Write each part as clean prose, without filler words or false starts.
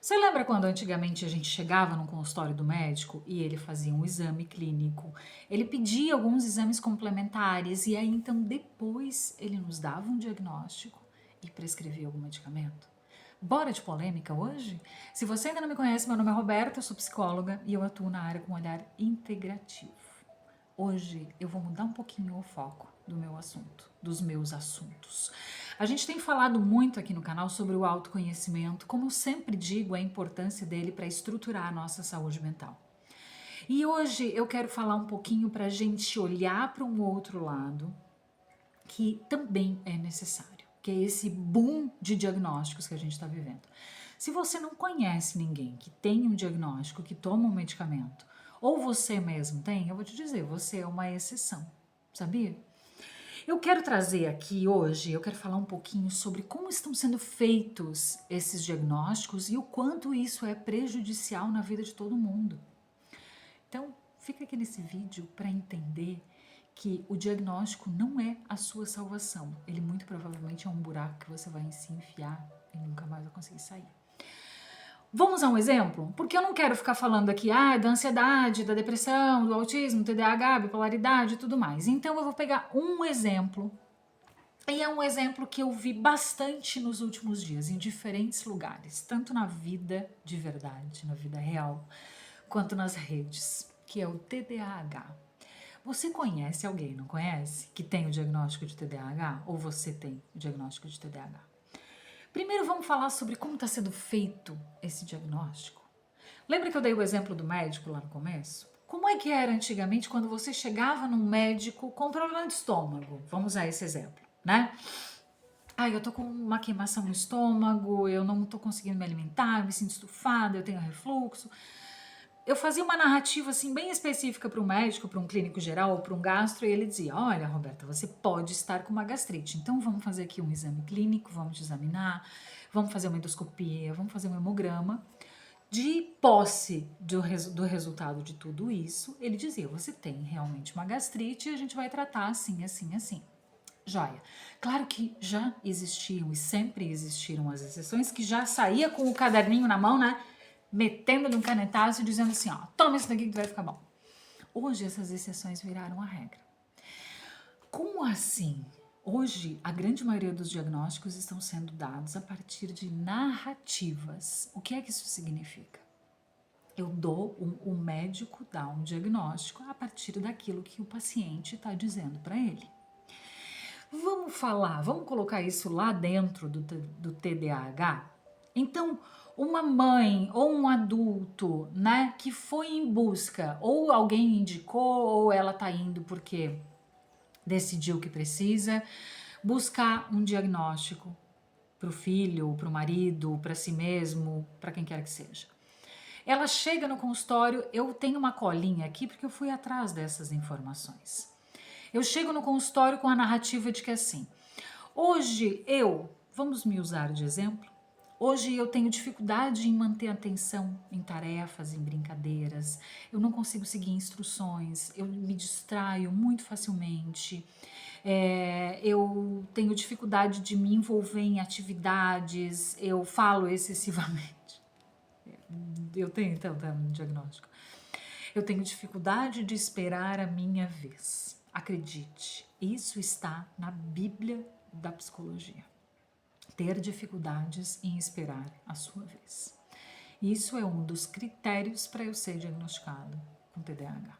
Você lembra quando antigamente a gente chegava no consultório do médico e ele fazia um exame clínico? Ele pedia alguns exames complementares e aí então depois ele nos dava um diagnóstico e prescrevia algum medicamento? Bora de polêmica hoje? Se você ainda não me conhece, meu nome é Roberta, eu sou psicóloga e eu atuo na área com um olhar integrativo. Hoje eu vou mudar um pouquinho o foco do meu assunto, dos meus assuntos. A gente tem falado muito aqui no canal sobre o autoconhecimento, como eu sempre digo, a importância dele para estruturar a nossa saúde mental. E hoje eu quero falar um pouquinho para a gente olhar para um outro lado que também é necessário, que é esse boom de diagnósticos que a gente está vivendo. Se você não conhece ninguém que tem um diagnóstico, que toma um medicamento, ou você mesmo tem, eu vou te dizer, você é uma exceção, sabia? Eu quero trazer aqui hoje, eu quero falar um pouquinho sobre como estão sendo feitos esses diagnósticos e o quanto isso é prejudicial na vida de todo mundo. Então, fica aqui nesse vídeo para entender que o diagnóstico não é a sua salvação. Ele muito provavelmente é um buraco que você vai se enfiar e nunca mais vai conseguir sair. Vamos a um exemplo? Porque eu não quero ficar falando aqui da ansiedade, da depressão, do autismo, TDAH, bipolaridade e tudo mais. Então eu vou pegar um exemplo. E é um exemplo que eu vi bastante nos últimos dias, em diferentes lugares, tanto na vida de verdade, na vida real, quanto nas redes, que é o TDAH. Você conhece alguém, não conhece, que tem o diagnóstico de TDAH? Ou você tem o diagnóstico de TDAH? Primeiro vamos falar sobre como está sendo feito esse diagnóstico. Lembra que eu dei o exemplo do médico lá no começo? Como é que era antigamente quando você chegava num médico com problema de estômago? Vamos usar esse exemplo, né? Eu tô com uma queimação no estômago, eu não tô conseguindo me alimentar, me sinto estufada, eu tenho refluxo. Eu fazia uma narrativa assim bem específica para um médico, para um clínico geral, para um gastro, e ele dizia: "Olha, Roberta, você pode estar com uma gastrite. Então vamos fazer aqui um exame clínico, vamos te examinar, vamos fazer uma endoscopia, vamos fazer um hemograma." De posse do resultado de tudo isso, ele dizia: "Você tem realmente uma gastrite e a gente vai tratar assim, assim, assim." Joia. Claro que já existiam e sempre existiram as exceções que já saía com o caderninho na mão, né? Metendo-lhe um canetaço e dizendo assim: ó, toma isso daqui que vai ficar bom. Hoje essas exceções viraram a regra. Como assim? Hoje, a grande maioria dos diagnósticos estão sendo dados a partir de narrativas. O que é que isso significa? O médico dá um diagnóstico a partir daquilo que o paciente está dizendo para ele. Vamos colocar isso lá dentro do TDAH? Então, uma mãe ou um adulto, né, que foi em busca, ou alguém indicou, ou ela tá indo porque decidiu que precisa, buscar um diagnóstico para o filho, para o marido, para si mesmo, para quem quer que seja. Ela chega no consultório, eu tenho uma colinha aqui porque eu fui atrás dessas informações. Eu chego no consultório com a narrativa de que assim, vamos me usar de exemplo, hoje eu tenho dificuldade em manter atenção em tarefas, em brincadeiras, eu não consigo seguir instruções, eu me distraio muito facilmente, eu tenho dificuldade de me envolver em atividades, eu falo excessivamente. Eu tenho então um diagnóstico. Eu tenho dificuldade de esperar a minha vez. Acredite, isso está na Bíblia da psicologia. Ter dificuldades em esperar a sua vez. Isso é um dos critérios para eu ser diagnosticado com TDAH.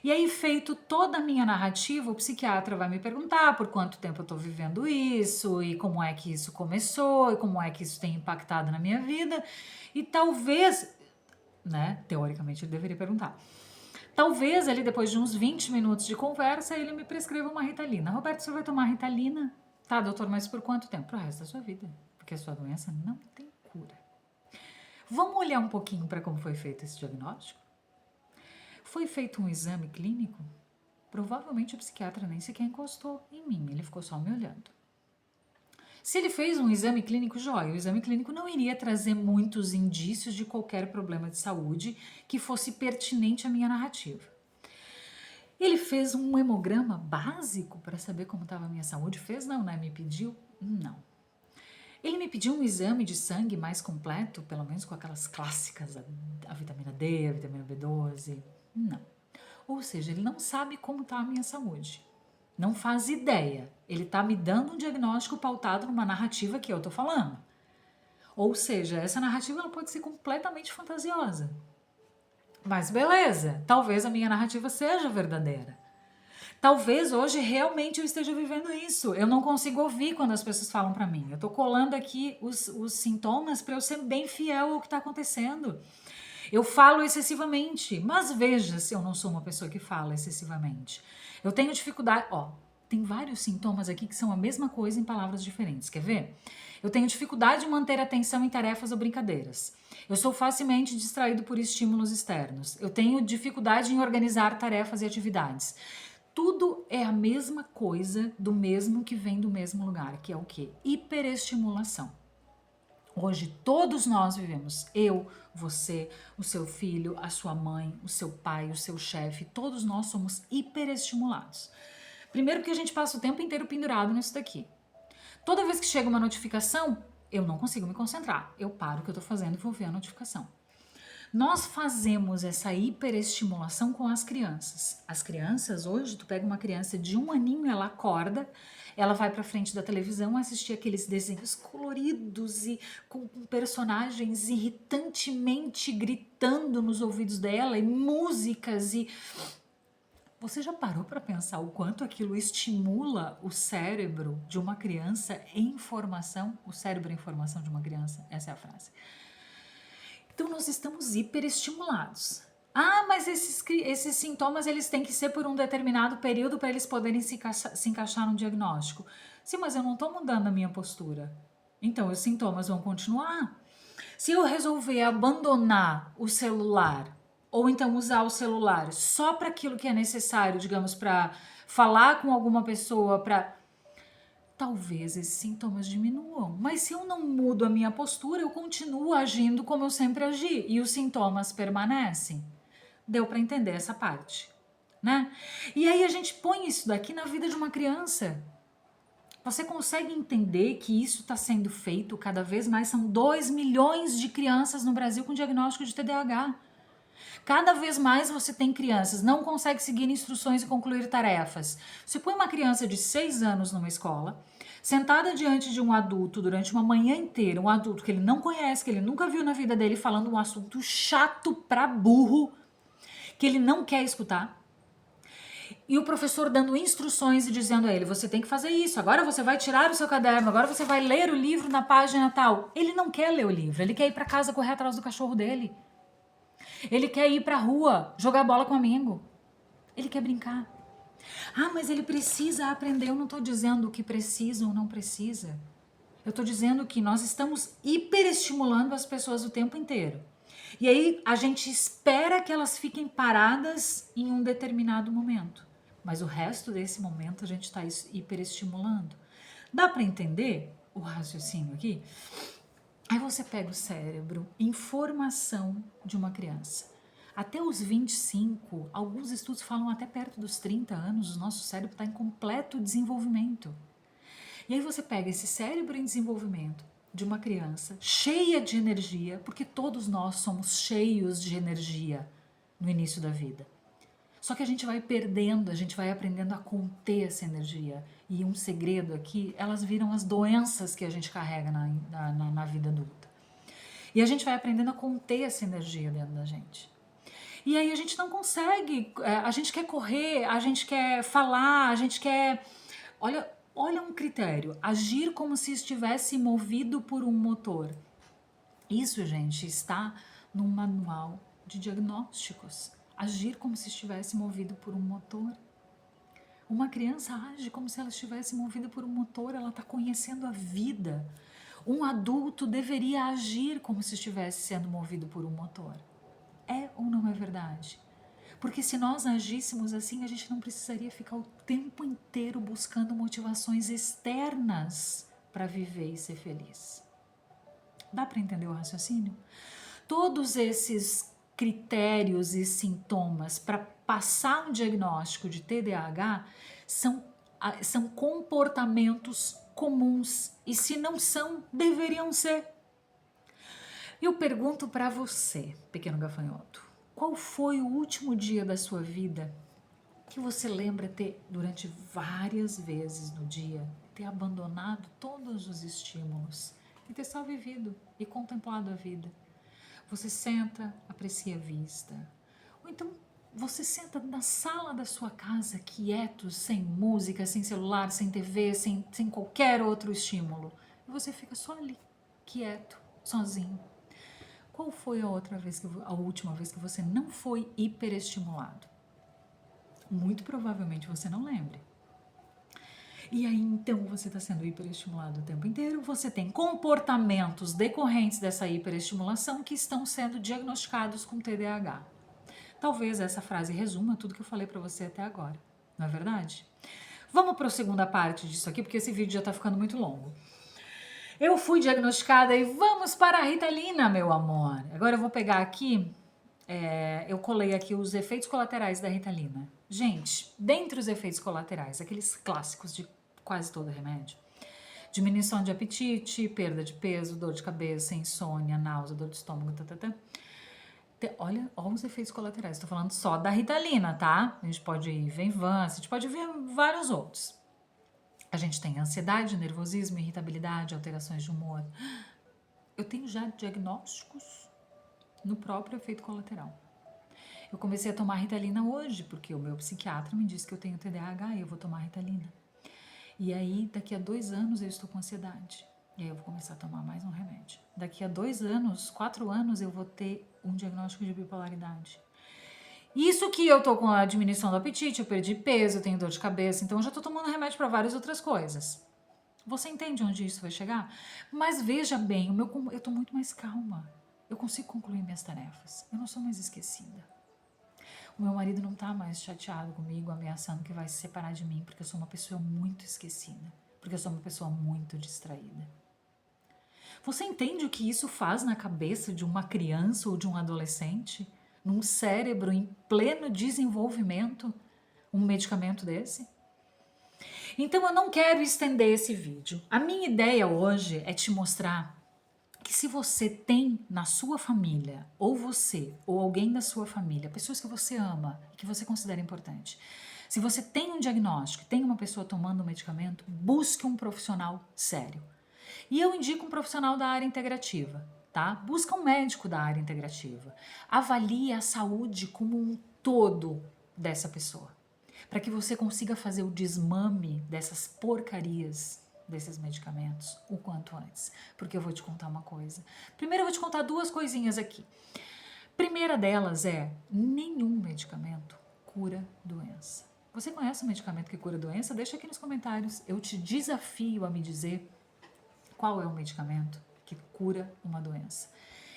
E aí, feito toda a minha narrativa, o psiquiatra vai me perguntar por quanto tempo eu estou vivendo isso, e como é que isso começou, e como é que isso tem impactado na minha vida. E talvez, né, teoricamente ele deveria perguntar. Talvez ele, depois de uns 20 minutos de conversa, ele me prescreva uma Ritalina. Roberto, você vai tomar Ritalina? Tá, doutor, mas por quanto tempo? Pro resto da sua vida, porque a sua doença não tem cura. Vamos olhar um pouquinho para como foi feito esse diagnóstico? Foi feito um exame clínico? Provavelmente o psiquiatra nem sequer encostou em mim, ele ficou só me olhando. Se ele fez um exame clínico, joia, o exame clínico não iria trazer muitos indícios de qualquer problema de saúde que fosse pertinente à minha narrativa. Ele fez um hemograma básico para saber como estava a minha saúde? Fez não, né? Me pediu? Não. Ele me pediu um exame de sangue mais completo, pelo menos com aquelas clássicas, a vitamina D, a vitamina B12. Não. Ou seja, ele não sabe como está a minha saúde. Não faz ideia. Ele está me dando um diagnóstico pautado numa narrativa que eu estou falando. Ou seja, essa narrativa ela pode ser completamente fantasiosa. Mas beleza, talvez a minha narrativa seja verdadeira. Talvez hoje realmente eu esteja vivendo isso. Eu não consigo ouvir quando as pessoas falam para mim. Eu tô colando aqui os sintomas para eu ser bem fiel ao que está acontecendo. Eu falo excessivamente, mas veja se eu não sou uma pessoa que fala excessivamente. Eu tenho dificuldade, tem vários sintomas aqui que são a mesma coisa em palavras diferentes. Quer ver? Eu tenho dificuldade de manter atenção em tarefas ou brincadeiras. Eu sou facilmente distraído por estímulos externos. Eu tenho dificuldade em organizar tarefas e atividades. Tudo é a mesma coisa do mesmo que vem do mesmo lugar, que é o quê? Hiperestimulação. Hoje todos nós vivemos, eu, você, o seu filho, a sua mãe, o seu pai, o seu chefe, todos nós somos hiperestimulados. Primeiro porque a gente passa o tempo inteiro pendurado nisso daqui. Toda vez que chega uma notificação, eu não consigo me concentrar. Eu paro o que eu tô fazendo e vou ver a notificação. Nós fazemos essa hiperestimulação com as crianças. As crianças, hoje, tu pega uma criança de 1 aninho, ela acorda, ela vai pra frente da televisão assistir aqueles desenhos coloridos e com personagens irritantemente gritando nos ouvidos dela e músicas e... Você já parou para pensar o quanto aquilo estimula o cérebro de uma criança em formação? O cérebro em formação de uma criança, essa é a frase. Então nós estamos hiperestimulados. Ah, mas esses sintomas eles têm que ser por um determinado período para eles poderem se encaixar no diagnóstico. Sim, mas eu não estou mudando a minha postura. Então os sintomas vão continuar. Se eu resolver abandonar o celular, ou então usar o celular só para aquilo que é necessário, digamos, para falar com alguma pessoa, talvez esses sintomas diminuam. Mas se eu não mudo a minha postura, eu continuo agindo como eu sempre agi e os sintomas permanecem. Deu para entender essa parte, né? E aí a gente põe isso daqui na vida de uma criança. Você consegue entender que isso está sendo feito cada vez mais? São 2 milhões de crianças no Brasil com diagnóstico de TDAH. Cada vez mais você tem crianças, não consegue seguir instruções e concluir tarefas. Você põe uma criança de 6 anos numa escola, sentada diante de um adulto durante uma manhã inteira, um adulto que ele não conhece, que ele nunca viu na vida dele, falando um assunto chato pra burro, que ele não quer escutar. E o professor dando instruções e dizendo a ele, você tem que fazer isso, agora você vai tirar o seu caderno, agora você vai ler o livro na página tal. Ele não quer ler o livro, ele quer ir pra casa correr atrás do cachorro dele. Ele quer ir pra rua, jogar bola com um amigo. Ele quer brincar. Ah, mas ele precisa aprender. Eu não estou dizendo que precisa ou não precisa. Eu estou dizendo que nós estamos hiperestimulando as pessoas o tempo inteiro. E aí a gente espera que elas fiquem paradas em um determinado momento. Mas o resto desse momento a gente está hiperestimulando. Dá para entender o raciocínio aqui? Aí você pega o cérebro em formação de uma criança. Até os 25, alguns estudos falam até perto dos 30 anos, o nosso cérebro está em completo desenvolvimento. E aí você pega esse cérebro em desenvolvimento de uma criança cheia de energia, porque todos nós somos cheios de energia no início da vida. Só que a gente vai perdendo, a gente vai aprendendo a conter essa energia. E um segredo aqui, elas viram as doenças que a gente carrega na vida adulta. E a gente vai aprendendo a conter essa energia dentro da gente. E aí a gente não consegue, a gente quer correr, a gente quer falar, a gente quer... Olha um critério, agir como se estivesse movido por um motor. Isso, gente, está no manual de diagnósticos. Agir como se estivesse movido por um motor. Uma criança age como se ela estivesse movida por um motor, ela está conhecendo a vida. Um adulto deveria agir como se estivesse sendo movido por um motor. É ou não é verdade? Porque se nós agíssemos assim, a gente não precisaria ficar o tempo inteiro buscando motivações externas para viver e ser feliz. Dá para entender o raciocínio? Todos esses critérios e sintomas para passar um diagnóstico de TDAH são São comportamentos comuns e se não são, deveriam ser. Eu pergunto para você, pequeno gafanhoto, qual foi o último dia da sua vida que você lembra ter, durante várias vezes no dia, ter abandonado todos os estímulos e ter só vivido e contemplado a vida? Você senta, aprecia a vista, ou então você senta na sala da sua casa, quieto, sem música, sem celular, sem TV, sem qualquer outro estímulo, e você fica só ali, quieto, sozinho. Qual foi a última vez que você não foi hiperestimulado? Muito provavelmente você não lembre. E aí então você está sendo hiperestimulado o tempo inteiro, você tem comportamentos decorrentes dessa hiperestimulação que estão sendo diagnosticados com TDAH. Talvez essa frase resuma tudo que eu falei para você até agora, não é verdade? Vamos para a segunda parte disso aqui, porque esse vídeo já está ficando muito longo. Eu fui diagnosticada e vamos para a Ritalina, meu amor. Agora eu vou pegar aqui, eu colei aqui os efeitos colaterais da Ritalina. Gente, dentre os efeitos colaterais, aqueles clássicos de quase todo remédio, diminuição de apetite, perda de peso, dor de cabeça, insônia, náusea, dor de estômago, Olha os efeitos colaterais, estou falando só da Ritalina, tá? A gente pode ir Venvan, a gente pode ver vários outros. A gente tem ansiedade, nervosismo, irritabilidade, alterações de humor. Eu tenho já diagnósticos no próprio efeito colateral. Eu comecei a tomar Ritalina hoje, porque o meu psiquiatra me disse que eu tenho TDAH e eu vou tomar Ritalina. E aí, daqui a 2 anos, eu estou com ansiedade. E aí eu vou começar a tomar mais um remédio. Daqui a 2 anos, 4 anos, eu vou ter um diagnóstico de bipolaridade. Isso que eu tô com a diminuição do apetite, eu perdi peso, eu tenho dor de cabeça, então eu já tô tomando remédio para várias outras coisas. Você entende onde isso vai chegar? Mas veja bem, eu tô muito mais calma. Eu consigo concluir minhas tarefas. Eu não sou mais esquecida. O meu marido não tá mais chateado comigo, ameaçando que vai se separar de mim, porque eu sou uma pessoa muito esquecida. Porque eu sou uma pessoa muito distraída. Você entende o que isso faz na cabeça de uma criança ou de um adolescente? Num cérebro em pleno desenvolvimento? Um medicamento desse? Então eu não quero estender esse vídeo. A minha ideia hoje é te mostrar que se você tem na sua família, ou você, ou alguém da sua família, pessoas que você ama e que você considera importante, se você tem um diagnóstico, tem uma pessoa tomando um medicamento, busque um profissional sério. E eu indico um profissional da área integrativa, tá? Busca um médico da área integrativa. Avalie a saúde como um todo dessa pessoa, para que você consiga fazer o desmame dessas porcarias, desses medicamentos, o quanto antes. Porque eu vou te contar uma coisa. Primeiro eu vou te contar 2 coisinhas aqui. Primeira delas é, nenhum medicamento cura doença. Você conhece um medicamento que cura doença? Deixa aqui nos comentários. Eu te desafio a me dizer qual é o medicamento que cura uma doença.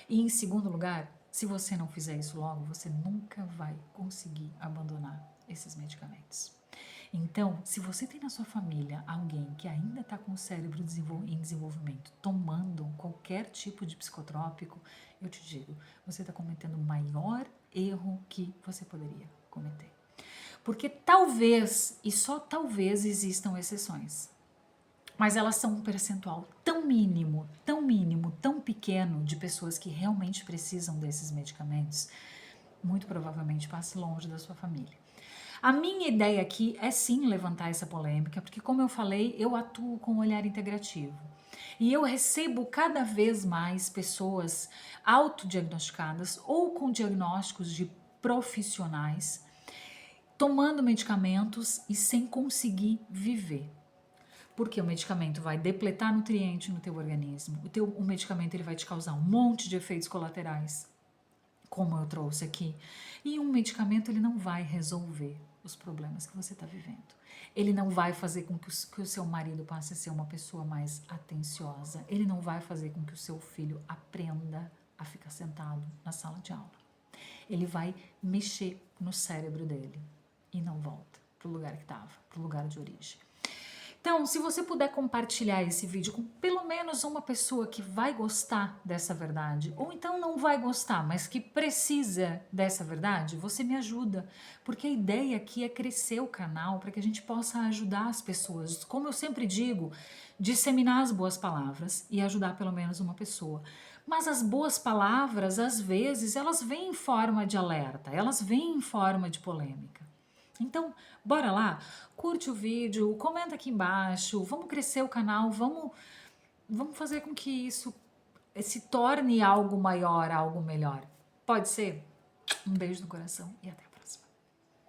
E em segundo lugar, se você não fizer isso logo, você nunca vai conseguir abandonar esses medicamentos. Então, se você tem na sua família alguém que ainda está com o cérebro em desenvolvimento, tomando qualquer tipo de psicotrópico, eu te digo, você está cometendo o maior erro que você poderia cometer. Porque talvez, e só talvez, existam exceções. Mas elas são um percentual tão mínimo, tão pequeno de pessoas que realmente precisam desses medicamentos, muito provavelmente passe longe da sua família. A minha ideia aqui é sim levantar essa polêmica, porque como eu falei, eu atuo com um olhar integrativo. E eu recebo cada vez mais pessoas autodiagnosticadas ou com diagnósticos de profissionais, tomando medicamentos e sem conseguir viver. Porque o medicamento vai depletar nutriente no teu organismo. O medicamento ele vai te causar um monte de efeitos colaterais, como eu trouxe aqui. E um medicamento ele não vai resolver os problemas que você está vivendo. Ele não vai fazer com que o seu marido passe a ser uma pessoa mais atenciosa. Ele não vai fazer com que o seu filho aprenda a ficar sentado na sala de aula. Ele vai mexer no cérebro dele e não volta para o lugar que estava, para o lugar de origem. Então, se você puder compartilhar esse vídeo com pelo menos uma pessoa que vai gostar dessa verdade, ou então não vai gostar, mas que precisa dessa verdade, você me ajuda, porque a ideia aqui é crescer o canal para que a gente possa ajudar as pessoas. Como eu sempre digo, disseminar as boas palavras e ajudar pelo menos uma pessoa. Mas as boas palavras, às vezes, elas vêm em forma de alerta, elas vêm em forma de polêmica. Então, bora lá, curte o vídeo, comenta aqui embaixo, vamos crescer o canal, vamos fazer com que isso se torne algo maior, algo melhor. Pode ser? Um beijo no coração e até.